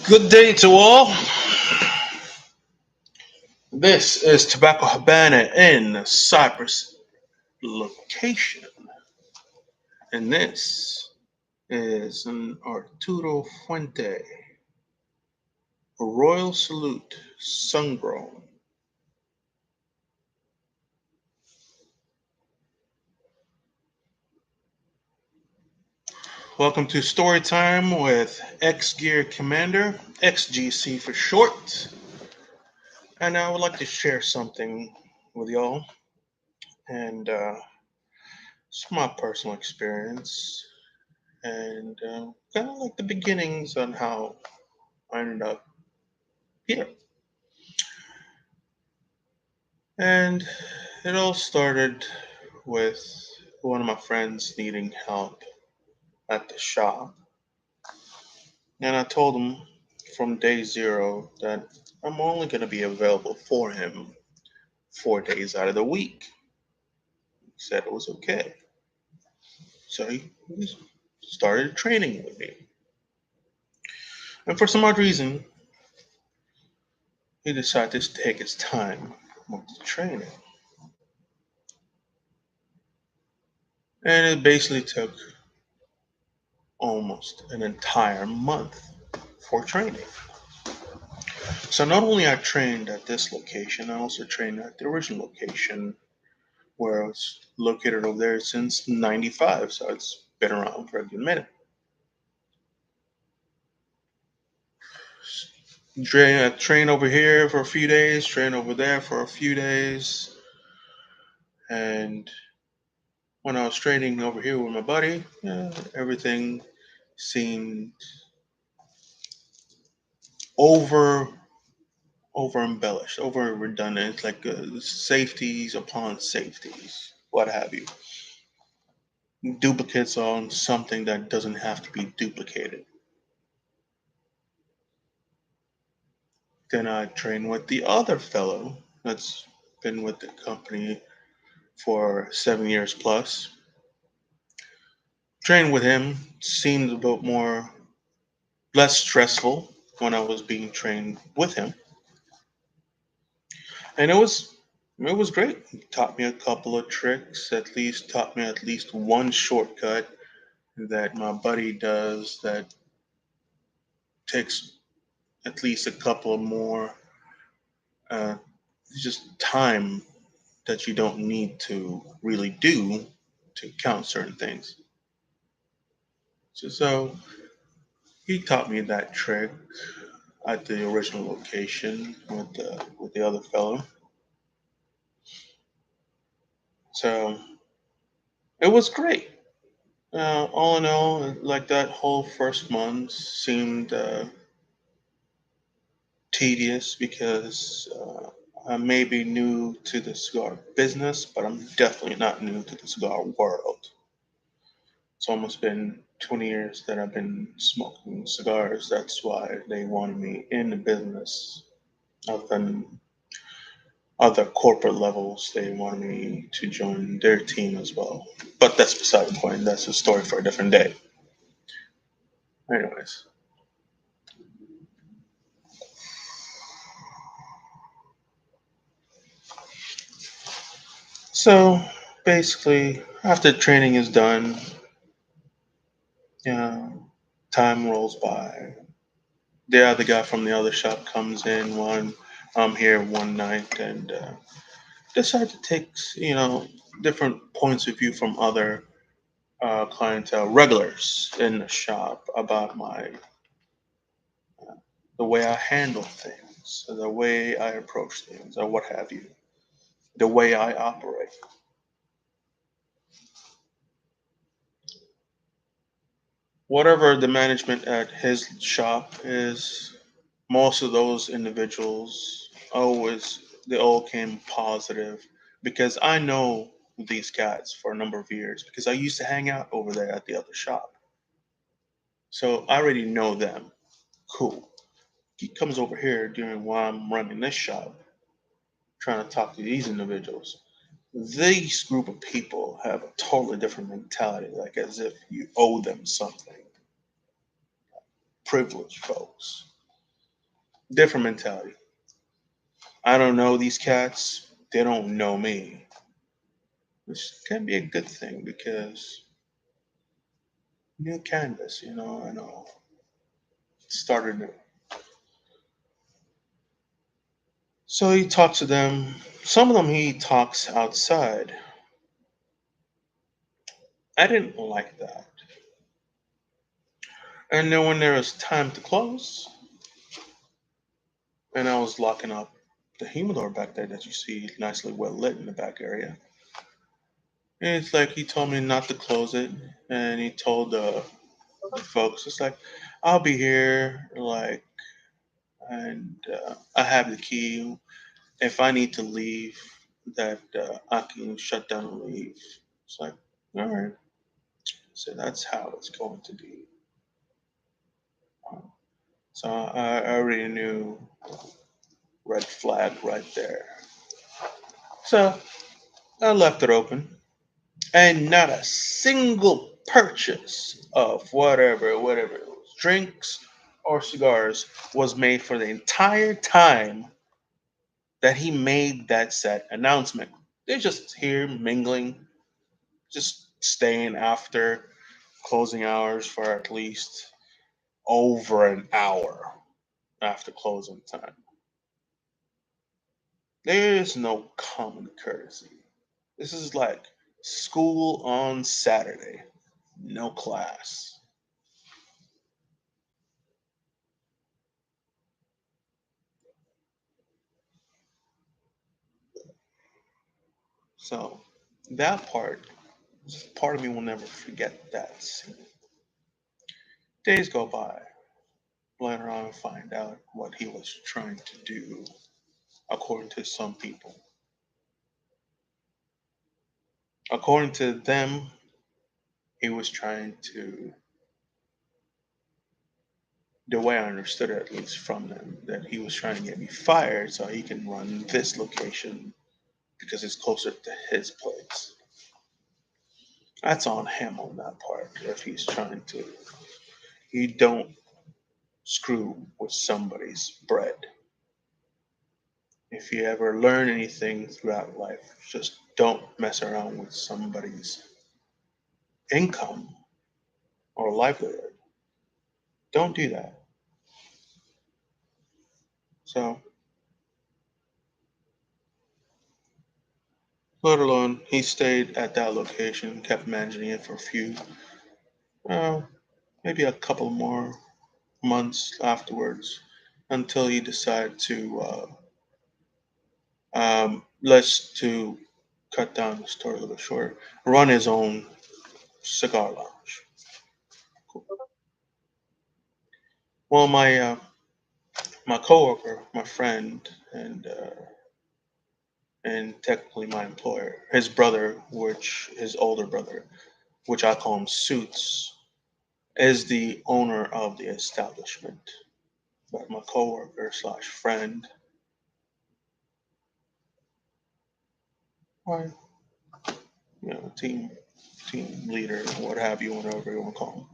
Good day to all. This is Tobacco Habana in Cyprus location. And this is an Arturo Fuente, a Royal Salute, sun-grown. Welcome to Story Time with X Gear Commander, XGC for short. And I would like to share something with y'all. And it's my personal experience. And kind of like the beginnings on how I ended up here. And it all started with one of my friends needing help at the shop. And I told him from day zero that I'm only going to be available for him 4 days out of the week. He said it was okay. So he started training with me. And for some odd reason, he decided to take his time with the training. And it basically took almost an entire month for training. So not only I trained at this location, I also trained at the original location where I was located over there since '95. So it's been around for a good minute. Train over here for a few days, train over there for a few days, and when I was training over here with my buddy, everything seemed over over embellished, over redundant. It's like safeties upon safeties, what have you. Duplicates on something that doesn't have to be duplicated. Then I trained with the other fellow that's been with the company for 7 years plus. Trained with him seemed a bit more less stressful when I was being trained with him, and it was great. He taught me a couple of tricks, at least taught me at least one shortcut that my buddy does that takes at least a couple of more uh, just time that you don't need to really do to count certain things. So he taught me that trick at the original location with the other fellow. So it was great. All in all, like that whole first month seemed tedious because I may be new to the cigar business, but I'm definitely not new to the cigar world. It's almost been 20 years that I've been smoking cigars. That's why they wanted me in the business. Other than other corporate levels, they wanted me to join their team as well. But that's beside the point. That's a story for a different day. Anyways, so basically, after training is done, you know, time rolls by. The other guy from the other shop comes in I'm here one night and decide to take, different points of view from other clientele, regulars in the shop about the way I handle things, the way I approach things, or what have you, the way I operate. Whatever the management at his shop is, most of those individuals always they all came positive because I know these guys for a number of years because I used to hang out over there at the other shop. So I already know them. Cool. He comes over here during while I'm running this shop, trying to talk to these individuals. These group of people have a totally different mentality, like as if you owe them something. Privileged folks. Different mentality. I don't know these cats. They don't know me. Which can be a good thing because new canvas, I know. Started new. So he talks to them. Some of them he talks outside. I didn't like that. And then when there was time to close, and I was locking up the humidor back there that you see nicely well lit in the back area. And it's like he told me not to close it, and he told the folks, it's like, I'll be here, like, and I have the key. If I need to leave, that I can shut down and leave. It's like, all right. So that's how it's going to be. So I already knew red flag right there. So I left it open, and not a single purchase of whatever it was, drinks or cigars, was made for the entire time that he made that set announcement. They're just here mingling, just staying after closing hours for at least over an hour after closing time. There is no common courtesy. This is like school on Saturday, no class. So that part of me will never forget that scene. Days go by. Later on, I find out what he was trying to do, according to some people. According to them, he was trying to, the way I understood it, at least from them, that he was trying to get me fired so he can run this location because it's closer to his place. That's on him on that part. If he's trying to, you don't screw with somebody's bread. If you ever learn anything throughout life, just don't mess around with somebody's income or livelihood. Don't do that. So, let alone he stayed at that location, kept managing it for a few, uh, maybe a couple more months afterwards, until he decided to let's to cut down the story a little short, run his own cigar lounge. Cool. Well, my coworker, my friend, and technically my employer, his brother, which his older brother, which I call him Suits, is the owner of the establishment. But my coworker slash friend, or team leader, what have you, whatever you want to call him,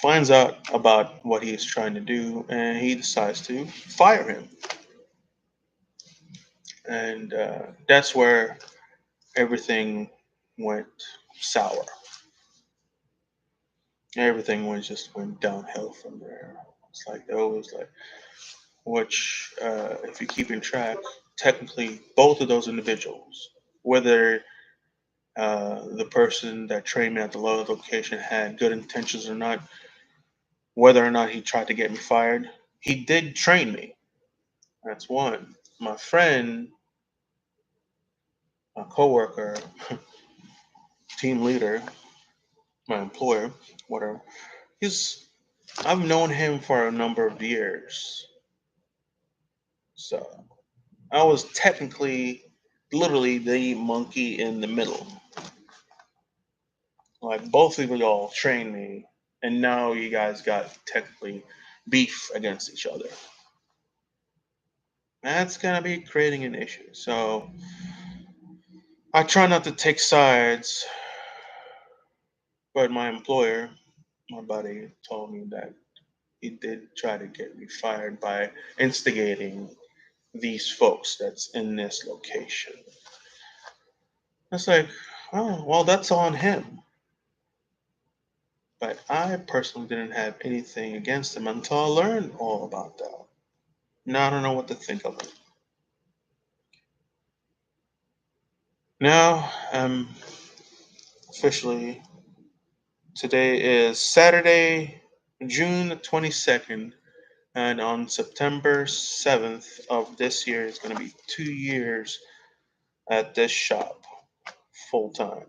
finds out about what he is trying to do, and he decides to fire him. And that's where everything went sour. Everything just went downhill from there. It's like they always like which, if you're keeping track, technically both of those individuals, whether the person that trained me at the lower location had good intentions or not, whether or not he tried to get me fired, he did train me. That's one. My friend, my coworker, team leader, my employer, whatever, he's I've known him for a number of years. So I was technically literally the monkey in the middle. Like both of y'all trained me, and now you guys got technically beef against each other. That's gonna be creating an issue. So I try not to take sides, but my employer, my buddy, told me that he did try to get me fired by instigating these folks that's in this location. It's like, oh, well, that's on him. But I personally didn't have anything against him until I learned all about that. Now I don't know what to think of it. Now, officially, today is Saturday, June 22nd, and on September 7th of this year is going to be 2 years at this shop full time.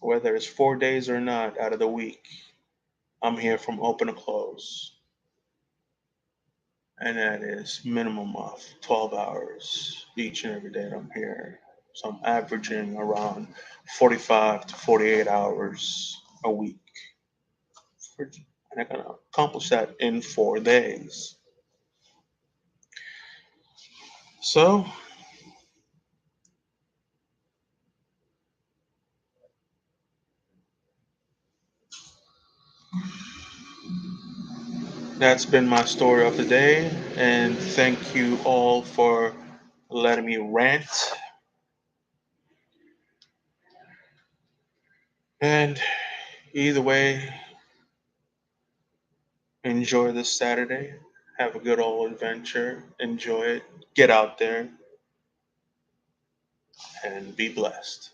Whether it's 4 days or not out of the week, I'm here from open to close. And that is minimum of 12 hours each and every day that I'm here. So I'm averaging around 45 to 48 hours a week. And I'm going to accomplish that in 4 days. So that's been my story of the day. And thank you all for letting me rant. And either way, enjoy this Saturday. Have a good old adventure. Enjoy it. Get out there and be blessed.